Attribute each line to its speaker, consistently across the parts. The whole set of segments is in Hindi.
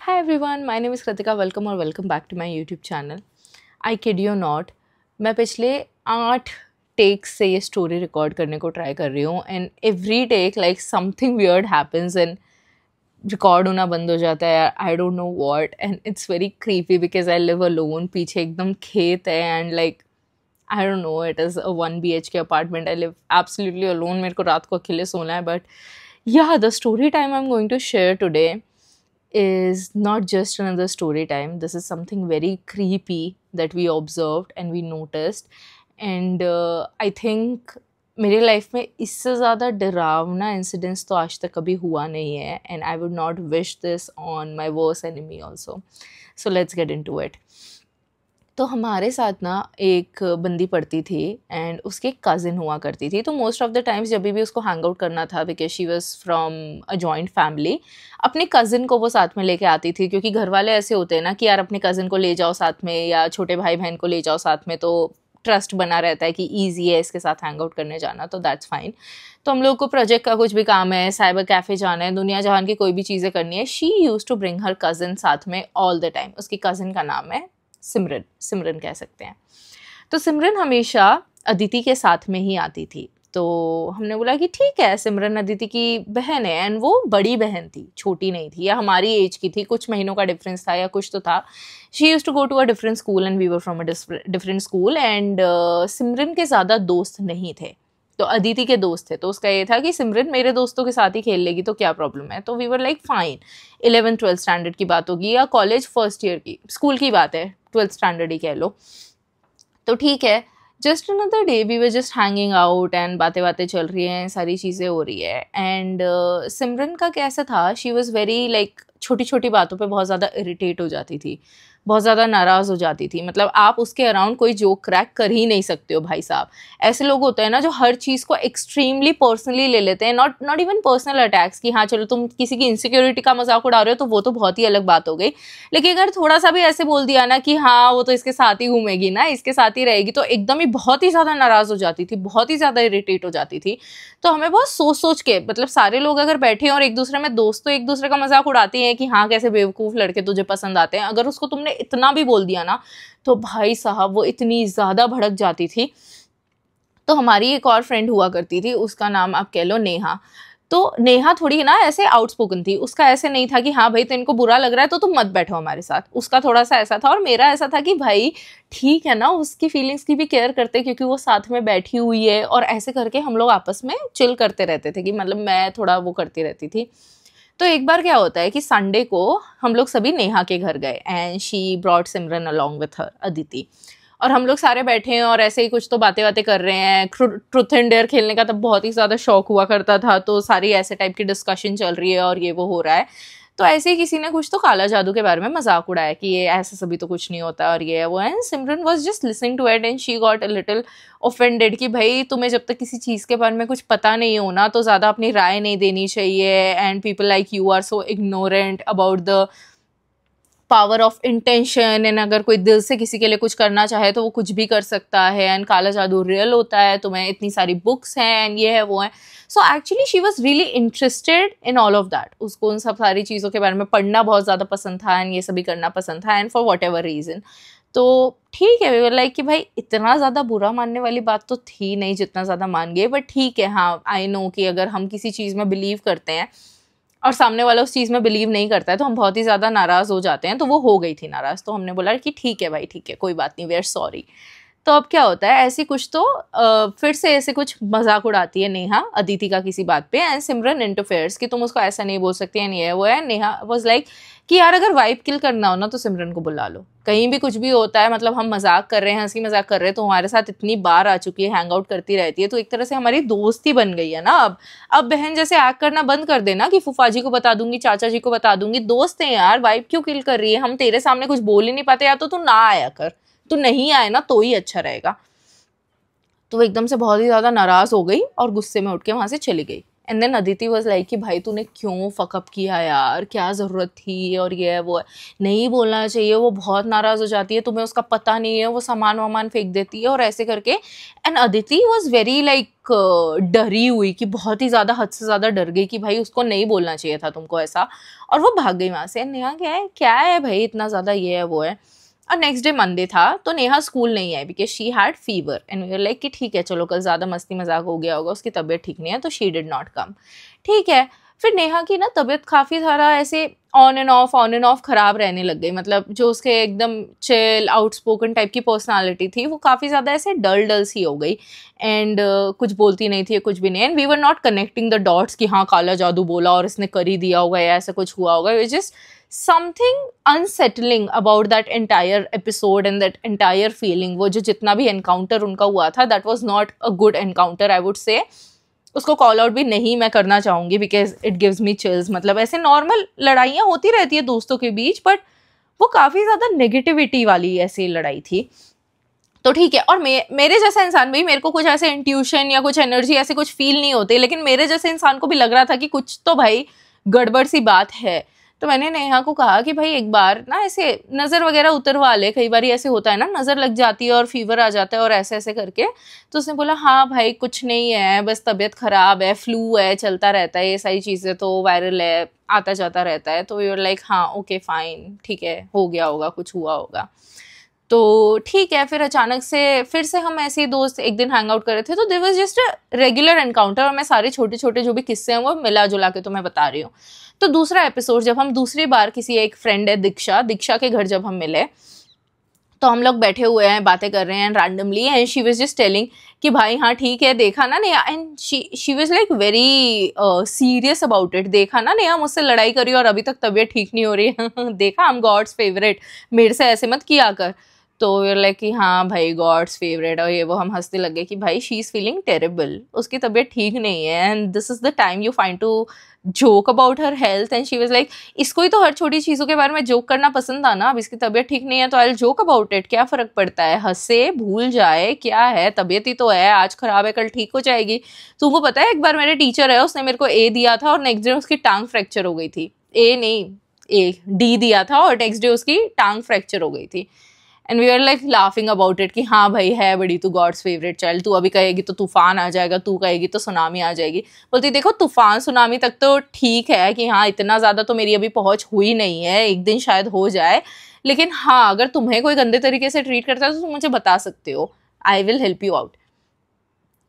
Speaker 1: Hi everyone, my name is Kritika. Welcome or welcome back to my YouTube channel. I kid you not, मैं पिछले 8 टेक्स से ये स्टोरी रिकॉर्ड करने को ट्राई कर रही हूँ and every take like something weird happens and record होना बंद हो जाता है. I don't know what and it's very creepy because I live alone. पीछे एकदम खेत है and like I don't know, it is a 1 BHK apartment. I live absolutely alone. मेरे को रात को अकेले सोना है. But yeah, the story time I'm going to share today is not just another story time. This is something very creepy that we observed and we noticed. And I think मेरे लाइफ में इससे ज़्यादा डरावना इंसिडेंट्स तो आज तक कभी हुआ नहीं है. And I would not wish this on my worst enemy also. So let's get into it. तो हमारे साथ ना एक बंदी पढ़ती थी एंड उसकी कज़िन हुआ करती थी. तो मोस्ट ऑफ द टाइम्स जब भी उसको हैंग आउट करना था, because she was from a joint family, अपनी कज़िन को वो साथ में लेके आती थी. क्योंकि घर वाले ऐसे होते हैं ना कि यार अपनी कज़िन को ले जाओ साथ में या छोटे भाई बहन को ले जाओ साथ में, तो ट्रस्ट बना रहता है कि ईजी है इसके साथ हैंग आउट करने जाना. तो दैट्स फाइन. तो हम लोग को प्रोजेक्ट का कुछ भी काम है, साइबर कैफ़े जाना है, दुनिया जहान की कोई भी चीज़ें करनी है, she use to bring her cousin साथ में ऑल द टाइम. उसकी कज़िन का नाम है सिमरन. सिमरन कह सकते हैं. तो सिमरन हमेशा अदिति के साथ में ही आती थी. तो हमने बोला कि ठीक है, सिमरन अदिति की बहन है एंड वो बड़ी बहन थी, छोटी नहीं थी, या हमारी एज की थी. कुछ महीनों का डिफरेंस था या कुछ तो था. She use to go to a different school and we were from a different school. And Simran के ज़्यादा दोस्त नहीं थे, तो अदिति के दोस्त थे. तो उसका ये था कि सिमरन मेरे दोस्तों के साथ ही खेल लेगी तो क्या प्रॉब्लम है. तो we were like fine. 11th-12th standard की बात होगी या कॉलेज फर्स्ट ईयर की, स्कूल की बात है, 12th स्टैंडर्ड ही कह लो. तो ठीक है, just another day we were just hanging out and बातें बातें चल रही हैं, सारी चीज़ें हो रही है. एंड सिमरन का कैसा था, शी वॉज़ वेरी लाइक छोटी छोटी बातों पे बहुत ज़्यादा इरिटेट हो जाती थी, बहुत ज़्यादा नाराज़ हो जाती थी. मतलब आप उसके अराउंड कोई जोक क्रैक कर ही नहीं सकते हो भाई साहब. ऐसे लोग होते हैं ना जो हर चीज़ को एक्सट्रीमली पर्सनली ले लेते हैं. नॉट इवन पर्सनल अटैक्स कि हाँ चलो तुम किसी की इनसिक्योरिटी का मजाक उड़ा रहे हो तो वो तो बहुत ही अलग बात हो गई. लेकिन अगर थोड़ा सा भी ऐसे बोल दिया ना कि हाँ वो तो इसके साथ ही घूमेगी ना, इसके साथ ही रहेगी, तो एकदम ही बहुत ही ज़्यादा नाराज़ हो जाती थी, बहुत ही ज़्यादा इरिटेट हो जाती थी. तो हमें बहुत सोच सोच के, मतलब सारे लोग अगर बैठे हैं और एक दूसरे में दोस्त तो एक दूसरे का मजाक उड़ाते हैं कि हाँ कैसे बेवकूफ़ लड़के तुझे पसंद आते हैं, अगर उसको तुमने इतना भी बोल दिया ना तो भाई साहब वो इतनी ज़्यादा भड़क जाती थी. तो हमारी एक और फ्रेंड हुआ करती थी, उसका नाम आप कह लो नेहा. तो नेहा थोड़ी ना ऐसे आउटस्पोकन थी. उसका ऐसे नहीं था कि हाँ भाई तो इनको बुरा लग रहा है तो तुम मत बैठो हमारे साथ. उसका थोड़ा सा ऐसा था और मेरा ऐसा था कि भाई ठीक है ना, उसकी फीलिंग्स की भी केयर करते क्योंकि वो साथ में बैठी हुई है. और ऐसे करके हम लोग आपस में चिल करते रहते थे कि मतलब मैं थोड़ा वो करती रहती थी. तो एक बार क्या होता है कि संडे को हम लोग सभी नेहा के घर गए and she brought Simran along with her Aditi. और हम लोग सारे बैठे हैं और ऐसे ही कुछ तो बातें बातें कर रहे हैं. ट्रुथ एंड डेयर खेलने का तब बहुत ही ज़्यादा शौक हुआ करता था, तो सारी ऐसे टाइप की डिस्कशन चल रही है और ये वो हो रहा है. तो ऐसे ही किसी ने कुछ तो काला जादू के बारे में मजाक उड़ाया कि ये ऐसा सभी तो कुछ नहीं होता और ये है वो. And Simran was just listening to it and she got a little offended कि भाई तुम्हें जब तक किसी चीज़ के बारे में कुछ पता नहीं हो ना तो ज़्यादा अपनी राय नहीं देनी चाहिए. And people like you are so ignorant about the power of intention. And अगर कोई दिल से किसी के लिए कुछ करना चाहे तो वो कुछ भी कर सकता है. एंड काला जादू रियल होता है, तुम्हें इतनी सारी बुक्स हैं एंड ये है वो है. So actually she was really interested in all of that. उसको उन सब सारी चीज़ों के बारे में पढ़ना बहुत ज़्यादा पसंद था एंड ये सभी करना पसंद था. And for what ever reason तो ठीक है, लाइक कि भाई इतना ज़्यादा बुरा मानने वाली बात तो थी नहीं जितना ज़्यादा मान गए. बट ठीक है, हाँ आई नो कि अगर हम किसी चीज़ में बिलीव करते हैं और सामने वाला उस चीज़ में बिलीव नहीं करता है तो हम बहुत ही ज़्यादा नाराज़ हो जाते हैं. तो वो हो गई थी नाराज़. तो हमने बोला कि ठीक है भाई, ठीक है, कोई बात नहीं, वी आर सॉरी. तो अब क्या होता है, ऐसी कुछ तो फिर से ऐसे कुछ मजाक उड़ाती है नेहा अदिति का किसी बात पे. एंड सिमरन इंटरफेयर्स कि तुम उसको ऐसा नहीं बोल सकती. एंड ये वो है. नेहा वाज लाइक कि यार अगर वाइब किल करना हो ना तो सिमरन को बुला लो. कहीं भी कुछ भी होता है, मतलब हम मजाक कर रहे हैं, हंसी मजाक कर रहे हैं, तो हमारे साथ इतनी बार आ चुकी है, हैंग आउट करती रहती है, तो एक तरह से हमारी दोस्ती बन गई है ना. अब बहन जैसे एक्ट करना बंद कर देना कि फूफा जी को बता दूंगी, चाचा जी को बता दूंगी. दोस्त हैं यार, वाइब क्यों किल कर रही है. हम तेरे सामने कुछ बोल ही नहीं पाते, या तो तू ना आया कर, तू नहीं आए ना तो ही अच्छा रहेगा. तो वो एकदम से बहुत ही ज़्यादा नाराज़ हो गई और गुस्से में उठ के वहाँ से चली गई. And then Aditi was like कि भाई तूने क्यों फकअप किया यार, क्या ज़रूरत थी, और ये है वो है, नहीं बोलना चाहिए, वो बहुत नाराज़ हो जाती है, तुम्हें उसका पता नहीं है, वो सामान वामान फेंक देती है और ऐसे करके। And Aditi was very like डरी हुई कि बहुत ही ज़्यादा, हद से ज़्यादा डर गई कि भाई उसको नहीं बोलना चाहिए था तुमको ऐसा, और वो भाग गई वहाँ से। नेहा क्या है भाई इतना ज़्यादा ये है वो है। और नेक्स्ट डे मंडे था तो नेहा स्कूल नहीं आई because she had fever and we were like कि ठीक है चलो कल ज़्यादा मस्ती मजाक हो गया होगा, उसकी तबीयत ठीक नहीं है तो शी डिड नॉट कम। ठीक है, फिर नेहा की ना तबीयत काफ़ी सारा ऐसे ऑन एंड ऑफ ख़राब रहने लग गई। मतलब जो उसके एकदम चिल आउटस्पोकन टाइप की पर्सनालिटी थी वो काफ़ी ज़्यादा ऐसे डल सी हो गई एंड कुछ बोलती नहीं थी, कुछ भी नहीं। And we were not connecting the dots कि हाँ काला जादू बोला और इसने कर ही दिया होगा या ऐसा कुछ हुआ होगा। It just something unsettling about that entire episode and that entire feeling। वो जो जितना भी encounter उनका हुआ था that was not a good encounter I would say। उसको कॉल आउट भी नहीं मैं करना चाहूँगी because it gives me chills. मतलब ऐसे नॉर्मल लड़ाइयाँ होती रहती है दोस्तों के बीच, बट वो काफ़ी ज़्यादा नेगेटिविटी वाली ऐसी लड़ाई थी। तो ठीक है, और मेरे जैसा इंसान भी, मेरे को कुछ ऐसे इंट्यूशन या कुछ एनर्जी ऐसे कुछ फील नहीं होते, लेकिन मेरे जैसे इंसान को भी लग रहा था कि कुछ तो भाई गड़बड़ सी बात है। तो मैंने नेहा को कहा कि भाई एक बार ना ऐसे नज़र वगैरह उतरवा ले, कई बार ऐसे होता है ना नज़र लग जाती है और फीवर आ जाता है और ऐसे ऐसे करके। तो उसने बोला हाँ भाई कुछ नहीं है, बस तबीयत ख़राब है, फ्लू है, चलता रहता है, ये सारी चीज़ें तो वायरल है, आता जाता रहता है। तो यूर लाइक हाँ ओके फाइन, ठीक है, हो गया होगा, कुछ हुआ होगा। तो ठीक है, फिर अचानक से फिर से हम ऐसे ही दोस्त एक दिन हैंग आउट कर रहे थे, तो there was just a regular encounter, और मैं सारे छोटे छोटे जो भी किस्से हैं वो मिला जुला के तो मैं बता रही हूँ। तो दूसरा एपिसोड जब हम दूसरी बार किसी एक फ्रेंड है दीक्षा के घर जब हम मिले, तो हम लोग बैठे हुए हैं बातें कर रहे हैं randomly and she was just telling कि भाई हाँ ठीक है देखा ना Neha, and she was like very serious about it. देखा ना नेहा मुझसे लड़ाई करी और अभी तक तबीयत ठीक नहीं हो रही है देखा आई एम गॉड्स फेवरेट, मेरे से ऐसे मत किया कर। तो वी लाइक कि हाँ भाई गॉड्स फेवरेट और ये वो, हम हंसने लगे कि भाई शी इज़ फीलिंग टेरेबल, उसकी तबीयत ठीक नहीं है and this is the time you find to joke about her health. And she was like इसको ही तो हर छोटी चीज़ों के बारे में जोक करना पसंद था ना, अब इसकी तबीयत ठीक नहीं है तो I will joke about it, क्या फ़र्क पड़ता है, हंसे भूल जाए, क्या है, तबीयत ही तो है, आज ख़राब है कल ठीक हो जाएगी। तुमको पता है एक बार मेरे टीचर है उसने मेरे को ए दिया था और नेक्स्ट डे उसकी टांग फ्रैक्चर हो गई थी। ए नहीं, ए डी दिया था और नेक्स्ट डे उसकी टांग फ्रैक्चर हो गई थी। And we are like laughing about it कि हाँ भाई है बड़ी तू गॉड्स फेवरेट चाइल्ड, तू अभी कहेगी तो तूफान आ जाएगा, तू कहेगी तो सुनामी आ जाएगी। बोलती देखो तूफान सुनामी तक तो ठीक है कि हाँ इतना ज़्यादा तो मेरी अभी पहुँच हुई नहीं है, एक दिन शायद हो जाए, लेकिन हाँ अगर तुम्हें कोई गंदे तरीके से ट्रीट करता है तो तुम मुझे बता सकते हो, I will help you out.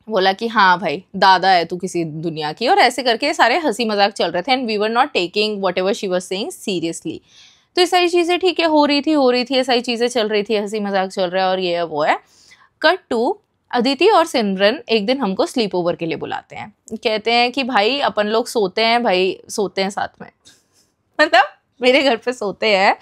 Speaker 1: बोला कि हाँ भाई दादा है तू किसी दुनिया की, और ऐसे करके सारे हंसी मजाक चल रहे थे and we were not taking whatever she was saying seriously. तो ये सारी चीज़ें ठीक है हो रही थी, ये सारी चीज़ें चल रही थी, हंसी मजाक चल रहा है और ये है वो है। कट टू अदिति और सिमरन एक दिन हमको स्लीप ओवर के लिए बुलाते हैं, कहते हैं कि भाई अपन लोग सोते हैं साथ में मतलब मेरे घर पे सोते हैं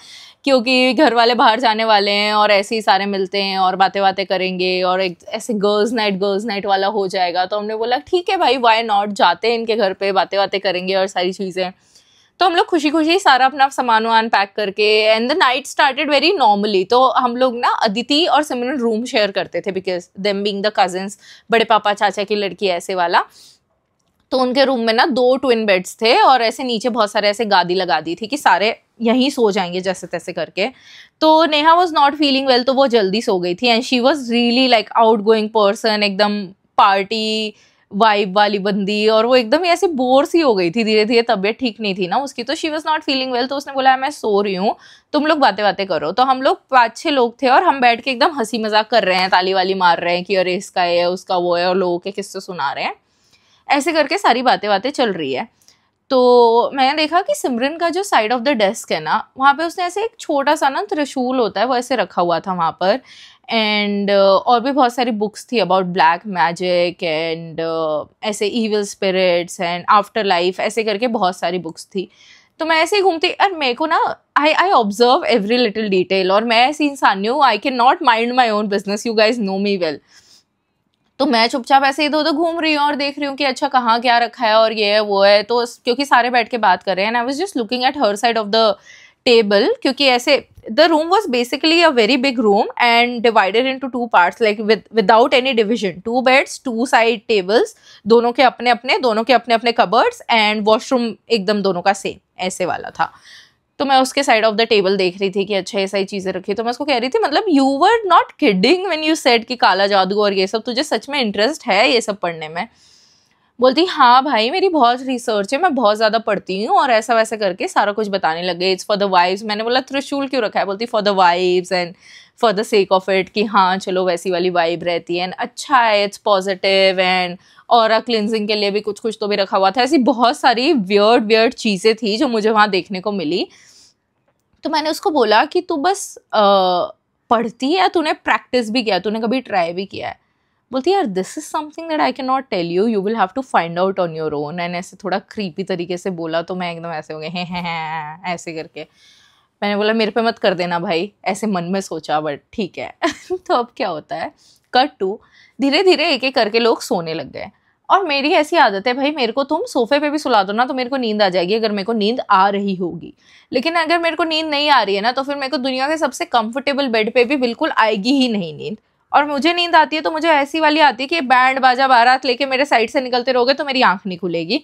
Speaker 1: क्योंकि घर वाले बाहर जाने वाले हैं और ऐसे ही सारे मिलते हैं और बातें करेंगे और एक ऐसे गर्ल्स नाइट वाला हो जाएगा। तो हमने बोला ठीक है भाई वाई नॉट, जाते हैं इनके घर पे, बातें करेंगे और सारी चीज़ें। तो हम लोग खुशी खुशी सारा अपना सामान वामान पैक करके and the night started very normally. तो हम लोग ना अदिति और सिमरन रूम शेयर करते थे because them being the cousins, बड़े पापा चाचा की लड़की ऐसे वाला। तो उनके रूम में ना 2 ट्विन बेड्स थे और ऐसे नीचे बहुत सारे ऐसे गादी लगा दी थी कि सारे यहीं सो जाएंगे जैसे तैसे करके। तो Neha was not feeling well तो वो जल्दी सो गई थी and she was really like out going person, एकदम पार्टी वाइब वाली बंदी, और वो एकदम ऐसे बोर सी हो गई थी धीरे धीरे, तबीयत ठीक नहीं थी ना उसकी, तो she was not feeling well. तो उसने बोला मैं सो रही हूँ तुम लोग बातें करो। तो हम लोग 5-6 लोग थे और हम बैठ के एकदम हंसी मजाक कर रहे हैं, ताली वाली मार रहे हैं कि अरे इसका है उसका वो है, और लोगों के किस्से सुना रहे हैं, ऐसे करके सारी बातें चल रही है। तो मैंने देखा कि सिमरन का जो साइड ऑफ द डेस्क है ना, वहाँ पे उसने ऐसे एक छोटा सा ना त्रिशूल होता है वो ऐसे रखा हुआ था वहाँ पर, एंड और भी बहुत सारी बुक्स थी अबाउट ब्लैक मैजिक एंड ऐसे evil spirits and afterlife, ऐसे करके बहुत सारी बुक्स थी। तो मैं ऐसे ही घूमती और मेरे को ना I observe every little detail, और मैं ऐसी इंसान हूँ I can not mind my own business, you guys know me well. तो मैं चुपचाप ऐसे इधर उधर घूम रही हूँ और देख रही हूँ कि अच्छा कहाँ क्या रखा है और ये है वो है। तो क्योंकि सारे बैठ के बात कर रहे हैं, I was just looking at her side of the table, क्योंकि ऐसे the room was basically a very big room and divided into two parts, like without any division. 2 beds, 2 side tables, दोनों के अपने कबर्ड्स, एंड वॉशरूम एकदम दोनों का सेम ऐसे वाला था. तो मैं उसके साइड ऑफ द टेबल देख रही थी कि अच्छा ये सारी चीज़ें रखी. तो मैं उसको कह रही थी मतलब you were not kidding when you said कि काला जादू और ये सब, तुझे सच में इंटरेस्ट है ये सब पढ़ने में? बोलती हाँ भाई मेरी बहुत रिसर्च है, मैं बहुत ज़्यादा पढ़ती हूँ, और ऐसा वैसा करके सारा कुछ बताने लग गए. It's for the vibes. मैंने बोला त्रिशूल क्यों रखा है? बोलती for the vibes and for the sake of it, कि हाँ चलो वैसी वाली वाइब रहती है एंड अच्छा है, it's positive, and aura cleansing के लिए भी कुछ कुछ तो भी रखा हुआ था. ऐसी बहुत सारी वियर्ड चीज़ें थी जो मुझे वहाँ देखने को मिली. तो मैंने उसको बोला कि तू बस पढ़ती है, तूने प्रैक्टिस भी किया, तूने कभी ट्राई भी किया है? बोलती यार this is something that I can not tell you, you will have to find out on your own. And ऐसे थोड़ा क्रीपी तरीके से बोला तो मैं एकदम ऐसे हो गए हैं ऐसे करके. मैंने बोला मेरे पे मत कर देना भाई, ऐसे मन में सोचा, बट ठीक है. तो अब क्या होता है, कट टू, धीरे धीरे एक एक करके लोग सोने लग गए. और मेरी ऐसी आदत है भाई, मेरे को तुम सोफे पे भी सुला दो ना तो मेरे को नींद आ जाएगी, अगर मेरे को नींद आ रही होगी. लेकिन अगर मेरे को नींद नहीं आ रही है ना तो फिर मेरे को दुनिया के सबसे कंफर्टेबल बेड पे भी बिल्कुल आएगी ही नहीं नींद. और मुझे नींद आती है तो मुझे ऐसी वाली आती है कि बैंड बाजा बारात लेके मेरे साइड से निकलते रहोगे तो मेरी आंख नहीं खुलेगी.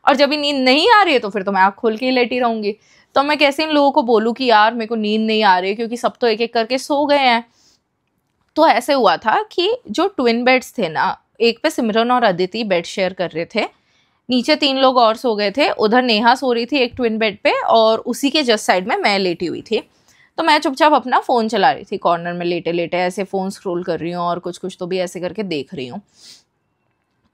Speaker 1: और जब भी नींद नहीं आ रही है तो फिर तो मैं आंख खोल के ही लेटी रहूंगी. तो मैं कैसे इन लोगों को बोलूँ कि यार मेरे को नींद नहीं आ रही है, क्योंकि सब तो एक एक करके सो गए हैं. तो ऐसे हुआ था कि जो ट्विन बेड्स थे ना, एक पे सिमरन और अदिति बेड शेयर कर रहे थे, नीचे 3 लोग और सो गए थे. उधर नेहा सो रही थी एक ट्विन बेड पे, और उसी के जस्ट साइड में मैं लेटी हुई थी. तो मैं चुपचाप अपना फ़ोन चला रही थी कॉर्नर में लेटे लेटे, ऐसे फ़ोन स्क्रॉल कर रही हूँ और कुछ कुछ तो भी ऐसे करके देख रही हूँ.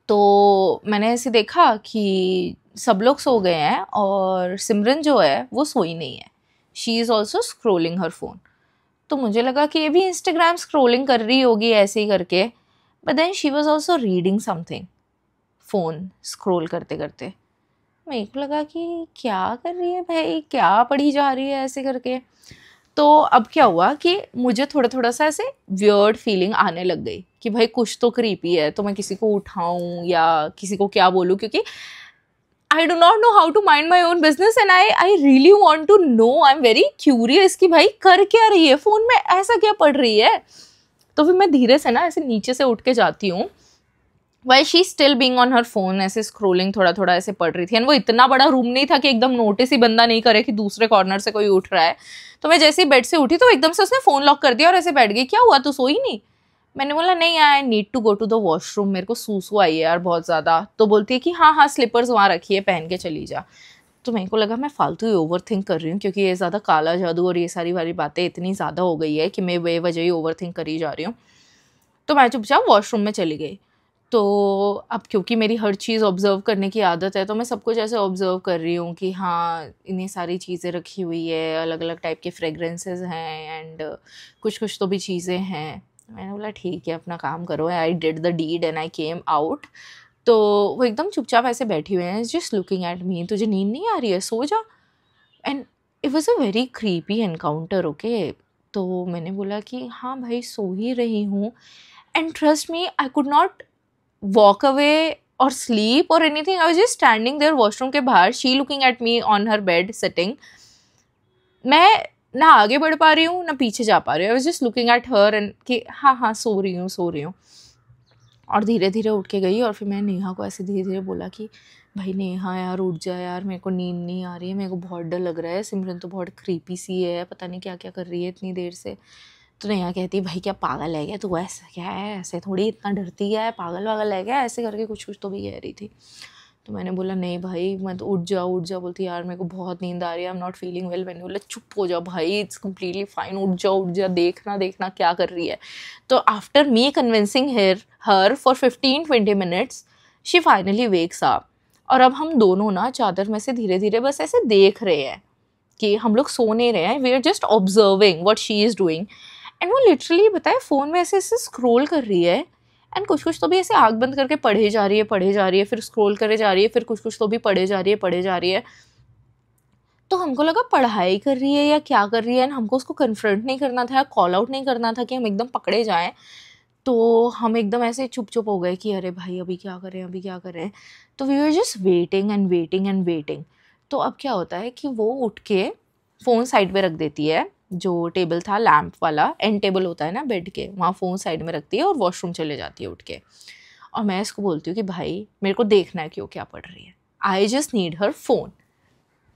Speaker 1: तो मैंने ऐसे देखा कि सब लोग सो गए हैं और सिमरन जो है वो सोई नहीं है. She is also scrolling her phone. तो मुझे लगा कि ये भी इंस्टाग्राम स्क्रोलिंग कर रही होगी ऐसे ही करके. But then she was also reading something, phone scroll करते करते. मेरे को लगा कि क्या कर रही है भाई, क्या पढ़ी जा रही है ऐसे करके. तो अब क्या हुआ कि मुझे थोड़ा थोड़ा सा ऐसे वियर्ड फीलिंग आने लग गई कि भाई कुछ तो क्रीपी है. तो मैं किसी को उठाऊं या किसी को क्या बोलूं, क्योंकि I do not know how to mind my own business and I really want to know, I am very curious कि भाई कर क्या रही है फ़ोन में, ऐसा क्या पढ़ रही है. तो फिर मैं धीरे से ना ऐसे नीचे से उठ के जाती हूँ, why she still being on her phone, ऐसे स्क्रोलिंग थोड़ा थोड़ा ऐसे पढ़ रही थी. एंड वो इतना बड़ा रूम नहीं था कि एकदम नोटिस ही बंदा नहीं करे कि दूसरे कॉर्नर से कोई उठ रहा है. तो मैं जैसे ही बेड से उठी तो एकदम से उसने फ़ोन लॉक कर दिया और ऐसे बैठ गई. क्या हुआ, तू सोई नहीं? मैंने बोला नहीं, I need to go to the washroom, मेरे को सूसू आई है यार बहुत ज़्यादा. तो बोलती है कि हाँ हाँ स्लीपर्स वहाँ रखी है, पहन के चली जा. तो मेरे को लगा मैं फालतू ही ओवर थिंक कर रही हूँ, क्योंकि ये ज़्यादा काला जादू और ये सारी वाली बातें इतनी ज़्यादा हो गई है कि मैं बेवजह ही ओवर थिंक करी जा रही हूँ. तो मैं चुपचाप वॉशरूम में चली गई. तो अब क्योंकि मेरी हर चीज़ ऑब्ज़र्व करने की आदत है तो मैं सब कुछ ऐसे ऑब्ज़र्व कर रही हूँ कि हाँ इतनी सारी चीज़ें रखी हुई है, अलग अलग टाइप के फ्रेगरेंसेस हैं एंड कुछ कुछ तो भी चीज़ें हैं. मैंने बोला ठीक है अपना काम करो. I did the deed and I came out. तो वो एकदम चुपचाप ऐसे बैठी हुए हैं, जस्ट लुकिंग एट मी. तुझे नींद नहीं आ रही है, सो जा. And it was a very creepy encounter. Okay, तो मैंने बोला कि हाँ भाई सो ही रही हूँ. And trust me I could not walk away or sleep or anything. I was just standing there washroom के बाहर, she looking at me on her bed sitting. मैं ना आगे बढ़ पा रही हूँ ना पीछे जा पा रही हूँ. I was just looking at her and कि हाँ हाँ सो रही हूँ. और धीरे धीरे उठ के गई और फिर मैं नेहा को ऐसे धीरे धीरे बोला कि भाई नेहा यार उठ जा यार, मेरे को नींद नहीं आ रही है, मेरे को बहुत डर लग रहा है, सिमरन तो बहुत क्रीपी सी है, पता नहीं क्या क्या कर रही है इतनी देर से. तो नेहा कहती भाई क्या पागल है क्या तू, ऐसा क्या है, ऐसे थोड़ी इतना डरती है, पागल वागल है क्या, ऐसे करके कुछ कुछ तो भी कह रही थी. तो मैंने बोला नहीं भाई मैं तो उठ जा. बोलती यार मेरे को बहुत नींद आ रही है, आई एम नॉट फीलिंग वेल. मैंने बोला चुप हो जा भाई, इट्स कम्प्लीटली फाइन, उठ जा, देखना क्या कर रही है. तो after me convincing her for 15-20 minutes she finally wakes up. और अब हम दोनों ना चादर में से धीरे धीरे बस ऐसे देख रहे हैं कि हम लोग सो नहीं रहे हैं, we are just observing what she is doing. And वो लिटरली बताए फ़ोन में ऐसे ऐसे स्क्रॉल कर रही है एंड कुछ कुछ तो भी ऐसे आँख बंद करके पढ़े जा रही है, फिर स्क्रॉल करे जा रही है, फिर कुछ कुछ तो भी पढ़े जा रही है. तो हमको लगा पढ़ाई कर रही है या क्या कर रही है, एंड हमको उसको कन्फ्रंट नहीं करना था, कॉल आउट नहीं करना था कि हम एकदम पकड़े जाएं. तो हम एकदम ऐसे चुप हो गए कि अरे भाई अभी क्या करें. तो वी वर जस्ट वेटिंग. तो अब क्या होता है कि वो उठ के फ़ोन साइड पे रख देती है जो टेबल था लैम्प वाला, एंड टेबल होता है ना बेड के, वहाँ फ़ोन साइड में रखती है और वॉशरूम चले जाती है उठ के। और मैं इसको बोलती हूँ कि भाई मेरे को देखना है कि वो क्या पढ़ रही है, I just need her phone.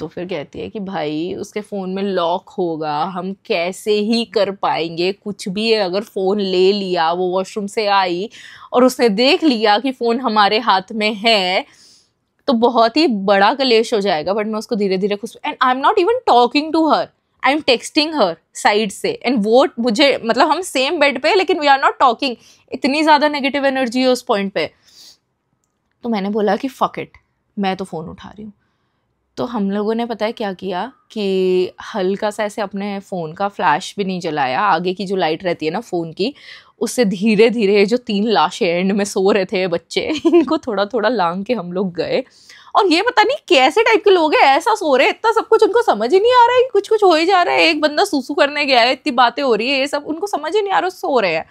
Speaker 1: तो फिर कहती है कि भाई उसके फ़ोन में लॉक होगा, हम कैसे ही कर पाएंगे कुछ भी है। अगर फ़ोन ले लिया, वो वॉशरूम से आई और उसने देख लिया कि फ़ोन हमारे हाथ में है, तो बहुत ही बड़ा कलेश हो जाएगा। बट मैं उसको धीरे धीरे खुश, and I am not even talking to her, I am texting her side से, एंड वो मुझे, मतलब हम सेम बेड पे लेकिन वी आर नॉट टॉकिंग। इतनी ज़्यादा नेगेटिव एनर्जी है उस पॉइंट पे। तो मैंने बोला कि फक इट, मैं तो फ़ोन उठा रही हूँ। तो हम लोगों ने पता है क्या किया कि हल्का सा ऐसे अपने फ़ोन का फ्लैश भी नहीं जलाया, आगे की जो लाइट रहती है ना फ़ोन की, उससे धीरे धीरे जो 3 लाशें एंड में सो रहे थे बच्चे, इनको थोड़ा थोड़ा लांग के हम लोग गए। और ये पता नहीं कैसे टाइप के लोग हैं, ऐसा सो रहे हैं, इतना सब कुछ उनको समझ ही नहीं आ रहा है कि कुछ कुछ हो ही जा रहा है। एक बंदा सूसू करने गया है, इतनी बातें हो रही है, ये सब उनको समझ ही नहीं आ रहा, सो रहे हैं।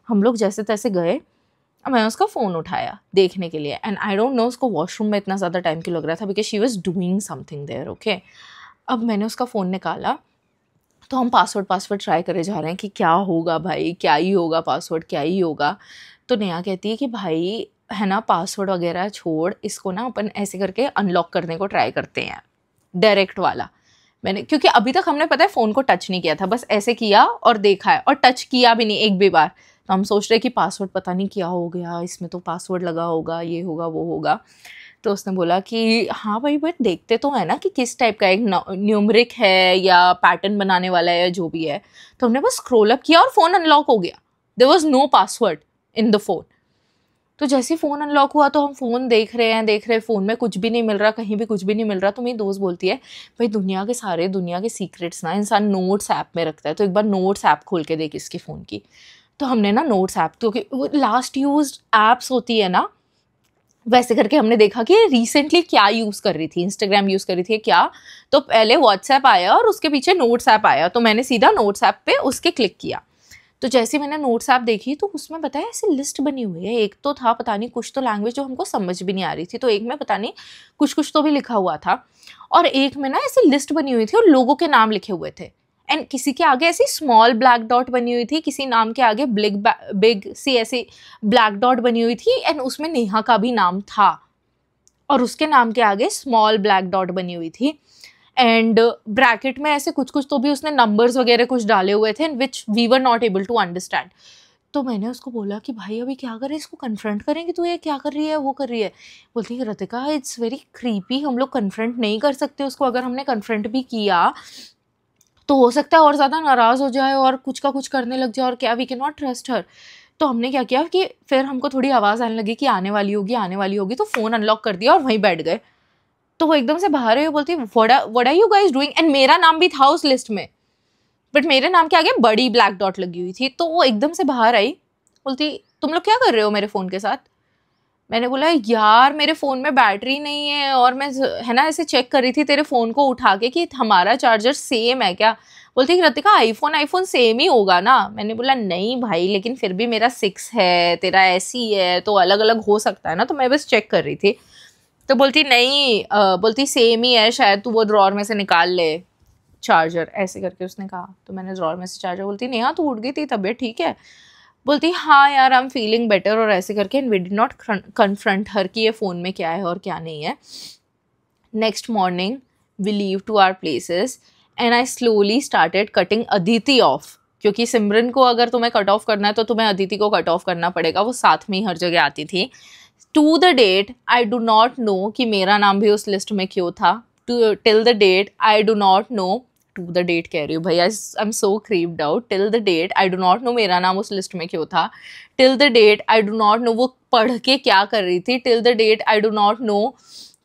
Speaker 1: हम लोग जैसे तैसे गए, मैंने उसका फ़ोन उठाया देखने के लिए, एंड आई डोंट नो उसको वॉशरूम में इतना ज़्यादा टाइम क्यों लग रहा था, because she was doing something there, okay. अब मैंने उसका फ़ोन निकाला, तो हम पासवर्ड ट्राई करे जा रहे हैं कि क्या होगा भाई, क्या ही होगा, पासवर्ड क्या ही होगा। तो नेहा कहती है कि भाई है ना, पासवर्ड वगैरह छोड़, इसको ना अपन ऐसे करके अनलॉक करने को ट्राई करते हैं, डायरेक्ट वाला। मैंने, क्योंकि अभी तक हमने पता है फ़ोन को टच नहीं किया था, बस ऐसे किया और देखा है, और टच किया भी नहीं एक भी बार। तो हम सोच रहे कि पासवर्ड पता नहीं क्या हो गया, इसमें तो पासवर्ड लगा होगा, ये होगा वो होगा। तो उसने बोला कि हाँ भाई, बट देखते तो है ना कि किस टाइप का, एक न्यूमरिक है या पैटर्न बनाने वाला है या जो भी है। तो हमने बस स्क्रॉल अप किया और फ़ोन अनलॉक हो गया। There was no password in the phone. तो जैसे ही फ़ोन अनलॉक हुआ, तो हम फ़ोन देख रहे हैं, फ़ोन में कुछ भी नहीं मिल रहा, कहीं भी कुछ भी नहीं मिल रहा। तो मेरी दोस्त बोलती है, भाई दुनिया के सीक्रेट्स ना इंसान नोट्स ऐप में रखता है, तो एक बार नोट्स ऐप खोल के देख इसके फ़ोन की। तो हमने ना नोट्स ऐप, क्योंकि वो लास्ट यूज्ड ऐप्स होती है ना, वैसे करके हमने देखा कि रिसेंटली क्या यूज़ कर रही थी, इंस्टाग्राम यूज़ कर रही थी क्या। तो पहले व्हाट्सएप आया और उसके पीछे नोट्स ऐप आया, तो मैंने सीधा नोट्स ऐप पे उसके क्लिक किया। तो जैसे मैंने नोट्स ऐप देखी, तो उसमें पता है ऐसी लिस्ट बनी हुई है। एक तो था पता नहीं कुछ तो लैंग्वेज जो हमको समझ भी नहीं आ रही थी, तो एक में पता नहीं कुछ तो भी लिखा हुआ था, और एक में ना ऐसी लिस्ट बनी हुई थी और लोगों के नाम लिखे हुए थे। एंड किसी के आगे ऐसी स्मॉल ब्लैक डॉट बनी हुई थी, किसी नाम के आगे बिग सी ऐसी ब्लैक डॉट बनी हुई थी, एंड उसमें नेहा का भी नाम था, और उसके नाम के आगे स्मॉल ब्लैक डॉट बनी हुई थी। एंड ब्रैकेट में ऐसे कुछ तो भी उसने नंबर्स वगैरह कुछ डाले हुए थे, which we were not able to understand. तो मैंने उसको बोला कि भाई अभी क्या करें, इसको कन्फ्रंट करें कि तू ये क्या कर रही है, वो कर रही है। बोलती है रतिका, इट्स वेरी क्रीपी, हम लोग कन्फ्रंट नहीं कर सकते उसको, अगर हमने कन्फ्रंट भी किया तो हो सकता है और ज़्यादा नाराज़ हो जाए और कुछ का कुछ करने लग जाए, और क्या, we can not trust her. तो हमने क्या किया कि फिर हमको थोड़ी आवाज़ आने लगी कि आने वाली होगी, तो फ़ोन अनलॉक कर दिया और वहीं बैठ गए। तो वो एकदम से बाहर है, बोलती what are you guys doing, and मेरा नाम भी था उस लिस्ट में, बट मेरे नाम के आगे बड़ी ब्लैक डॉट लगी हुई थी। तो वो एकदम से बाहर आई, बोलती तुम लोग क्या कर रहे हो मेरे फ़ोन के साथ। मैंने बोला यार मेरे फ़ोन में बैटरी नहीं है, और मैं है ना ऐसे चेक कर रही थी तेरे फ़ोन को उठा के कि हमारा चार्जर सेम है क्या। बोलती रतिका आईफोन सेम ही होगा ना। मैंने बोला नहीं भाई, लेकिन फिर भी मेरा 6 है, तेरा ऐसी है, तो अलग अलग हो सकता है ना, तो मैं बस चेक कर रही थी। तो बोलती नहीं, बोलती सेम ही है शायद, तू वो ड्रॉर में से निकाल ले चार्जर, ऐसे करके उसने कहा। तो मैंने ड्रॉर में से चार्जर, बोलती नेहा तू उठ गई थी, तबीयत ठीक है। बोलती हाँ यार आई एम फीलिंग बेटर, और ऐसे करके, and we did not confront her कि ये फ़ोन में क्या है और क्या नहीं है। Next morning we leave to our places, and I slowly started cutting Aditi off, क्योंकि सिमरन को अगर तुम्हें कट ऑफ करना है तो तुम्हें अदिति को कट ऑफ करना पड़ेगा, वो साथ में ही हर जगह आती थी। To the date I do not know कि मेरा नाम भी उस लिस्ट में क्यों था। Till the date I do not know, to the date कह रही हूँ भैया, I am so creeped out. Till the date I do not know मेरा नाम उस लिस्ट में क्यों था। Till the date I do not know वो पढ़ के क्या कर रही थी। Till the date I do not know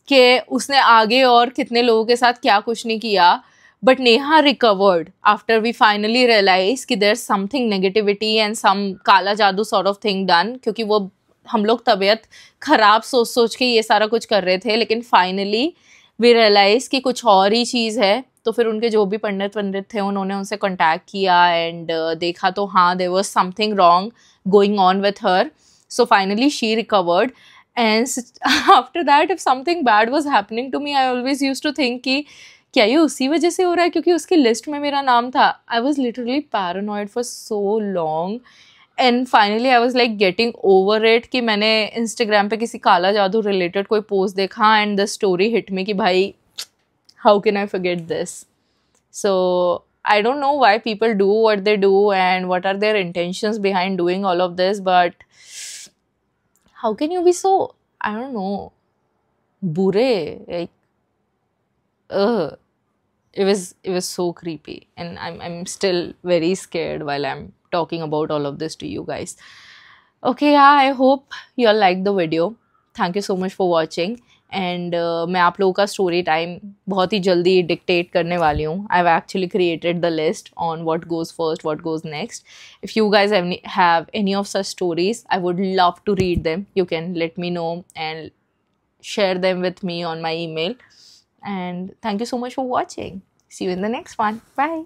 Speaker 1: कि उसने आगे और कितने लोगों के साथ क्या कुछ नहीं किया। But Neha recovered after we finally realise कि there something negativity and some kala jadu sort of thing done, क्योंकि वो हम लोग तबीयत खराब सोच सोच के ये सारा कुछ कर रहे थे, लेकिन फाइनली वी रियलाइज कि कुछ और ही चीज़ है। तो फिर उनके जो भी पंडित थे उन्होंने उनसे कॉन्टैक्ट किया, एंड देखा तो हाँ there was something wrong going on with her. So finally she recovered, and after that if something bad was happening to me, I always used to think कि क्या ये उसी वजह से हो रहा है क्योंकि उसकी लिस्ट में मेरा नाम था. I was literally paranoid for so long. And finally I was like getting over it कि मैंने इंस्टाग्राम पे किसी काला जादू रिलेटेड कोई पोस्ट देखा and the story hit me कि भाई how can I forget this. So I don't know why people do what they do and what are their intentions behind doing all of this, but how can you be so, I don't know, bure? Like, ugh. It was so creepy, and I'm still very scared while I'm talking about all of this to you guys. Okay, yeah, I hope you all liked the video. Thank you so much for watching. And मैं आप लोगों का स्टोरी टाइम बहुत ही जल्दी डिक्टेट करने वाली हूँ. I have actually created the list on what goes first, what goes next. If you guys have any of such stories, I would love to read them. You can let me know and share them with me on my email. And thank you so much for watching. See you in the next one. Bye.